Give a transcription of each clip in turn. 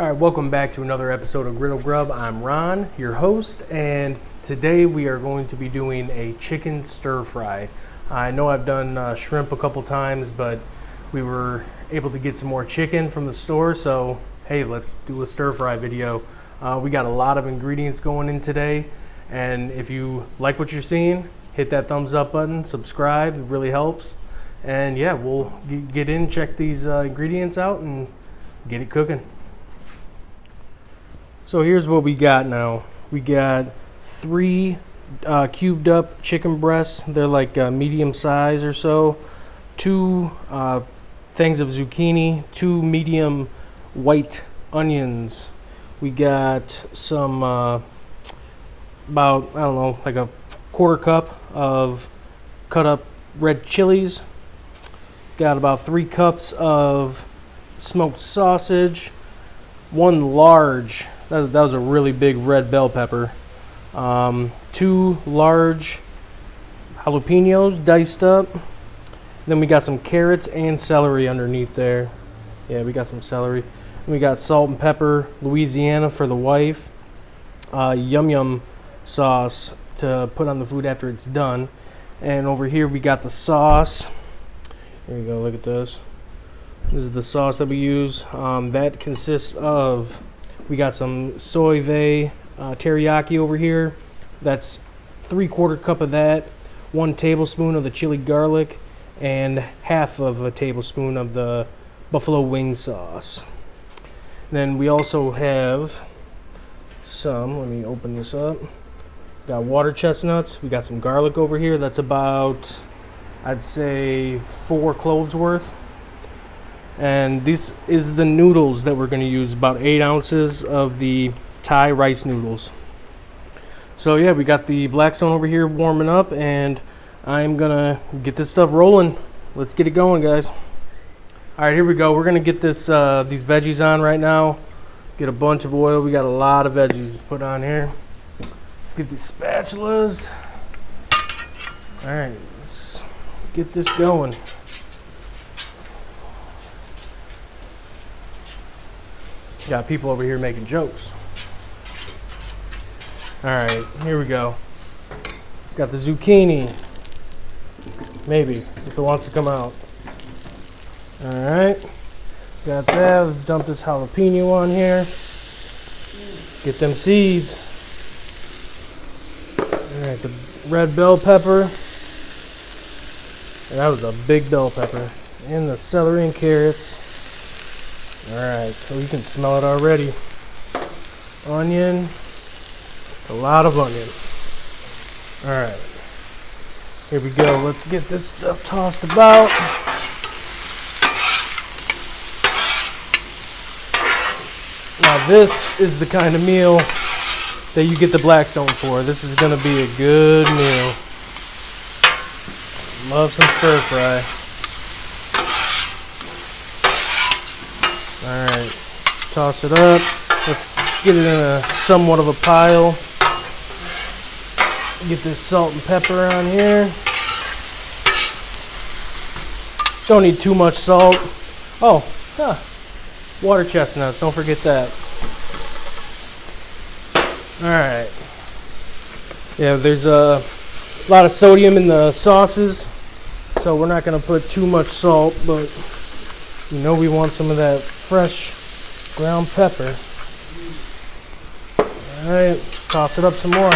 All right, welcome back to another episode of Griddle Grub. I'm Ron, your host, and today we are going to be doing a chicken stir fry. I know I've done shrimp a couple times, but we were able to get some more chicken from the store, so hey, let's do a stir fry video. We got a lot of ingredients going in today, and if you like what you're seeing, hit that thumbs up button, subscribe, it really helps. And yeah, we'll get in, check these ingredients out, and get it cooking. So here's what we got now. We got 3 cubed up chicken breasts. They're like medium size or so. 2 things of zucchini. 2 medium white onions. We got some about, I don't know, like a 1/4 cup of cut up red chilies. Got about 3 cups of smoked sausage. 1 large, that was a really big red bell pepper. 2 large jalapeños diced up. Then we got some carrots and celery underneath there. Yeah, we got some celery. And we got salt and pepper, Louisiana for the wife. Yum Yum sauce to put on the food after it's done. And over here we got the sauce. Here we go, look at this. This is the sauce that we use. That consists of, we got some soy vey teriyaki over here. That's 3/4 cup of that, 1 tablespoon of the chili garlic, and 1/2 of a tablespoon of the buffalo wing sauce. Then we also have some, let me open this up. Got water chestnuts. We got some garlic over here. That's about, I'd say 4 cloves worth. And this is the noodles that we're going to use, about 8 ounces of the Thai rice noodles. So yeah, we got the Blackstone over here warming up, and I'm going to get this stuff rolling. Let's get it going, guys. All right, here we go. We're going to get this these veggies on right now. Get a bunch of oil. We got a lot of veggies to put on here. Let's get these spatulas. All right, let's get this going. Got people over here making jokes. All right, here we go. Got the zucchini. Maybe, if it wants to come out. All right, got that. Let's dump this jalapeno on here. Get them seeds. All right, the red bell pepper. And that was a big bell pepper. And the celery and carrots. Alright, so you can smell it already. Onion. A lot of onion. Alright. Here we go. Let's get this stuff tossed about. Now this is the kind of meal that you get the Blackstone for. This is going to be a good meal. Love some stir fry. Alright, toss it up. Let's get it in a somewhat of a pile. Get this salt and pepper on here. Don't need too much salt. Oh, water chestnuts, don't forget that. Alright. Yeah, there's a lot of sodium in the sauces, so we're not going to put too much salt, but you know we want some of that fresh ground pepper. Alright, let's toss it up some more.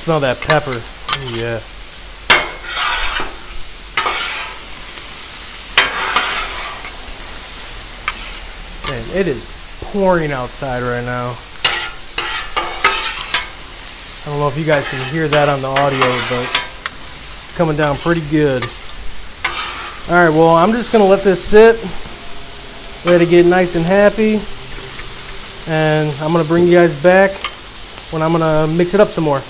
Smell that pepper. Ooh, yeah. Man, it is pouring outside right now. I don't know if you guys can hear that on the audio, but it's coming down pretty good. Alright, well, I'm just going to let this sit. Let it get nice and happy. And I'm going to bring you guys back when I'm going to mix it up some more.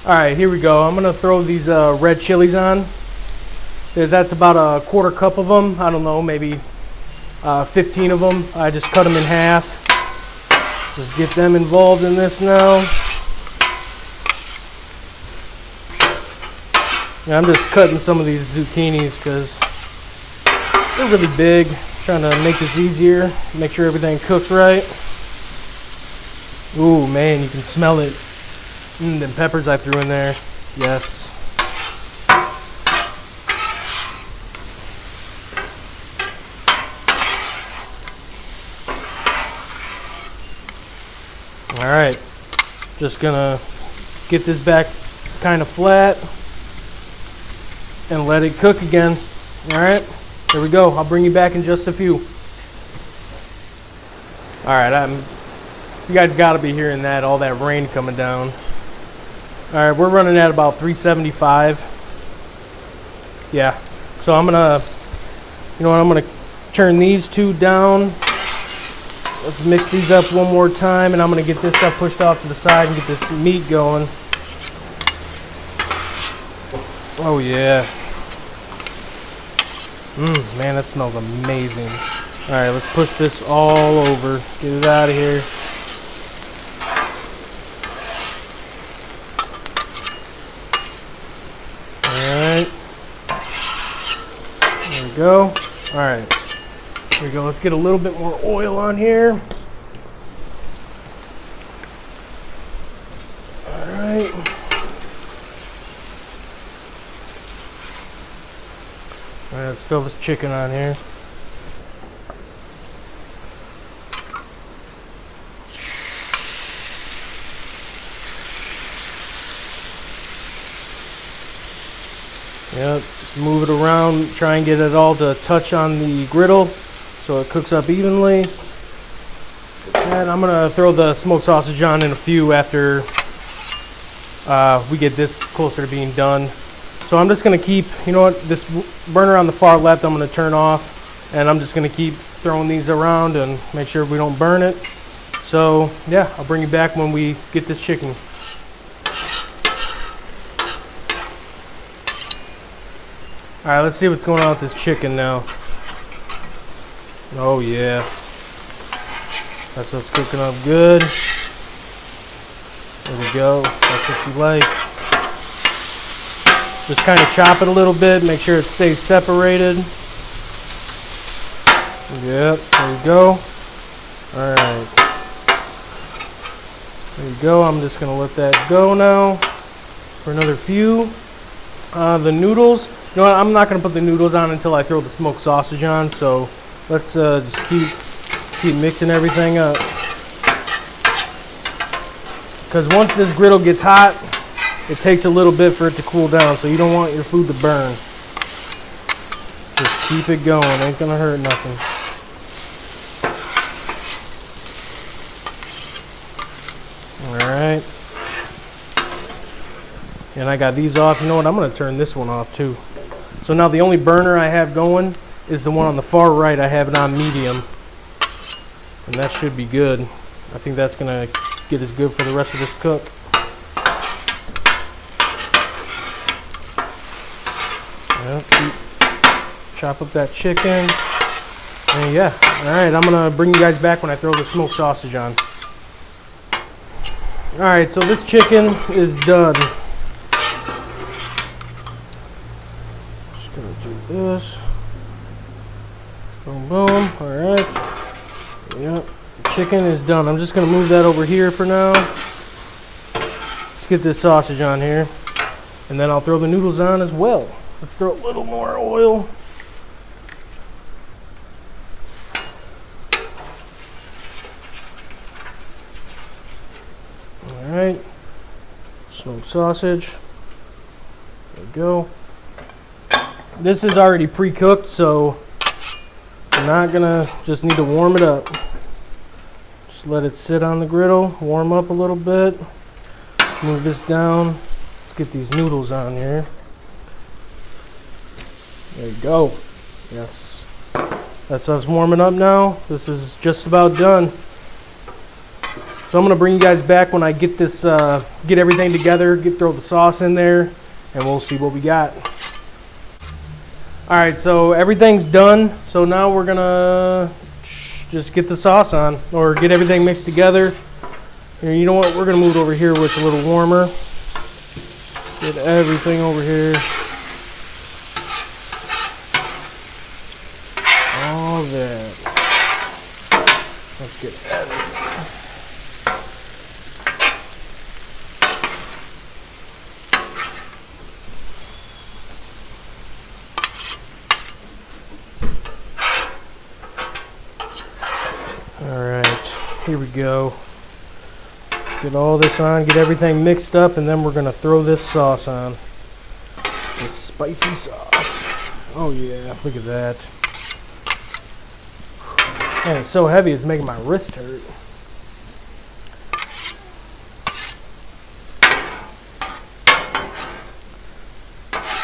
Alright, here we go. I'm going to throw these red chilies on. That's about a 1/4 cup of them. I don't know, maybe 15 of them. I just cut them in half. Just get them involved in this now. Yeah, I'm just cutting some of these zucchinis because they're really big. Trying to make this easier, make sure everything cooks right. Ooh, man, you can smell it. Them peppers I threw in there. Yes. All right, just gonna get this back kind of flat and let it cook again. All right, there we go. I'll bring you back in just a few. All right, you guys gotta be hearing that, all that rain coming down. All right, we're running at about 375. Yeah, so I'm gonna, you know what, I'm gonna turn these two down. Let's mix these up one more time, and I'm gonna get this stuff pushed off to the side and get this meat going. Oh yeah. Man, that smells amazing. All right, let's push this all over. Get it out of here. All right. There we go. All right. There we go. Let's get a little bit more oil on here. All right. All right, let's throw this chicken on here. Yep, just move it around, try and get it all to touch on the griddle so it cooks up evenly. And I'm gonna throw the smoked sausage on in a few after we get this closer to being done. So I'm just gonna keep, you know what, this burner on the far left I'm gonna turn off, and I'm just gonna keep throwing these around and make sure we don't burn it. So yeah, I'll bring you back when we get this chicken. All right, let's see what's going on with this chicken now. Oh yeah, that stuff's cooking up good. There we go, that's what you like. Just kind of chop it a little bit, make sure it stays separated. Yep, there we go. All right, there you go. I'm just gonna let that go now for another few. The noodles. You know what, I'm not going to put the noodles on until I throw the smoked sausage on, so let's just keep mixing everything up. Because once this griddle gets hot, it takes a little bit for it to cool down, so you don't want your food to burn. Just keep it going, ain't going to hurt nothing. Alright. And I got these off. You know what, I'm going to turn this one off too. So now the only burner I have going is the one on the far right. I have it on medium. And that should be good. I think that's going to get us good for the rest of this cook. Yep, chop up that chicken. And yeah, alright, I'm going to bring you guys back when I throw the smoked sausage on. Alright, so this chicken is done. This. Boom, boom. All right. Yep. Chicken is done. I'm just going to move that over here for now. Let's get this sausage on here. And then I'll throw the noodles on as well. Let's throw a little more oil. All right. Smoked sausage. There we go. This is already pre-cooked, so I'm not gonna, just need to warm it up. Just let it sit on the griddle, warm up a little bit. Let's move this down. Let's get these noodles on here. There you go. Yes. That stuff's warming up now. This is just about done. So I'm gonna bring you guys back when I get this, get everything together, throw the sauce in there, and we'll see what we got. All right, so everything's done. So now we're gonna just get the sauce on, or get everything mixed together. And you know what? We're gonna move it over here where it's a little warmer. Get everything over here. All that. Let's get everything. All right, here we go. Let's get all this on, get everything mixed up, and then we're gonna throw this sauce on. This spicy sauce. Oh yeah, look at that. Man, it's so heavy, it's making my wrist hurt.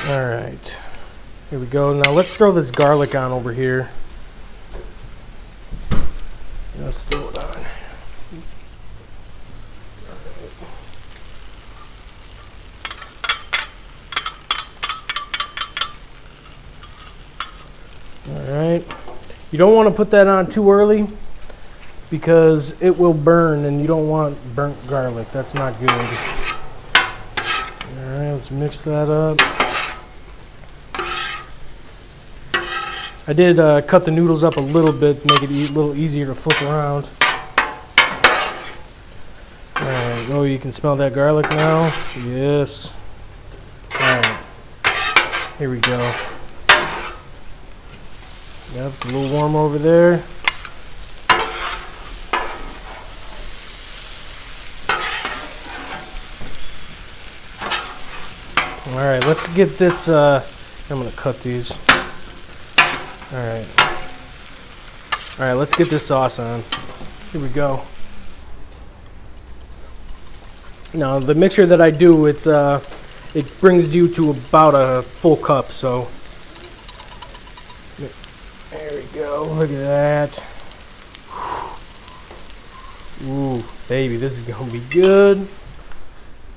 All right, here we go. Now let's throw this garlic on over here. Let's throw it on. All right. You don't want to put that on too early because it will burn, and you don't want burnt garlic. That's not good. All right, let's mix that up. I did cut the noodles up a little bit, make it a little easier to flip around. All right, oh, you can smell that garlic now? Yes. All right, here we go. Yep, a little warm over there. All right, let's get this, I'm gonna cut these. All right, let's get this sauce on. Here we go. Now the mixture that I do, it brings you to about a full cup, so. There we go, look at that. Ooh, baby, this is gonna be good.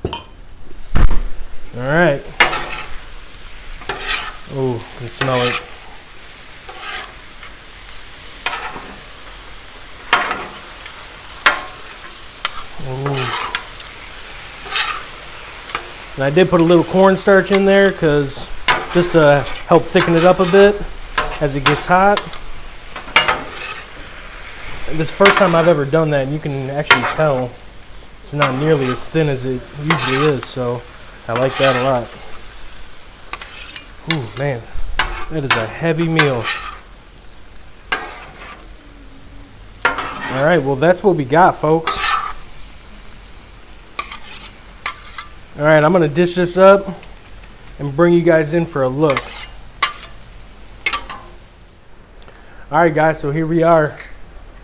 All right. Ooh, I can smell it. Ooh. And I did put a little cornstarch in there just to help thicken it up a bit as it gets hot. And this is the first time I've ever done that, and you can actually tell it's not nearly as thin as it usually is, so I like that a lot. Ooh, man, that is a heavy meal. All right, well, that's what we got, folks. All right, I'm gonna dish this up and bring you guys in for a look. All right, guys, so here we are.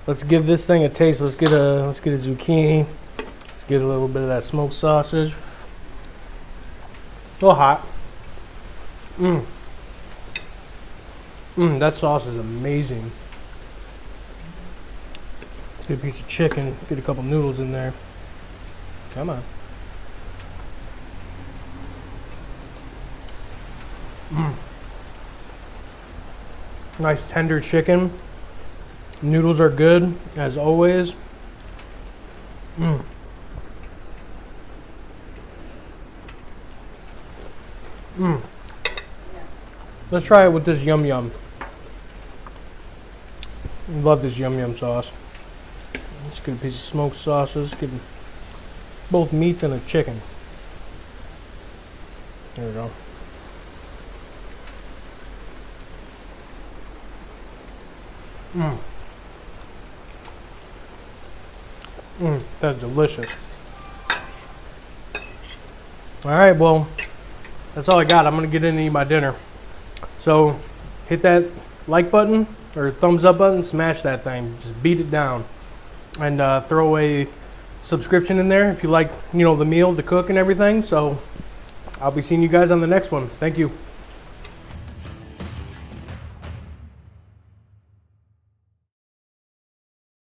Let's give this thing a taste. Let's get a zucchini. Let's get a little bit of that smoked sausage. A little hot. That sauce is amazing. Get a piece of chicken. Get a couple noodles in there. Come on. Nice tender chicken. Noodles are good as always. Let's try it with this yum yum. Love this yum yum sauce. Let's get a piece of smoked sausage. Get both meats and a chicken. There we go. That's delicious. All right, well, that's all I got. I'm gonna get in and eat my dinner. So hit that like button or thumbs up button, smash that thing, just beat it down, and throw a subscription in there if you like, the meal, the cook and everything. So I'll be seeing you guys on the next one. Thank you.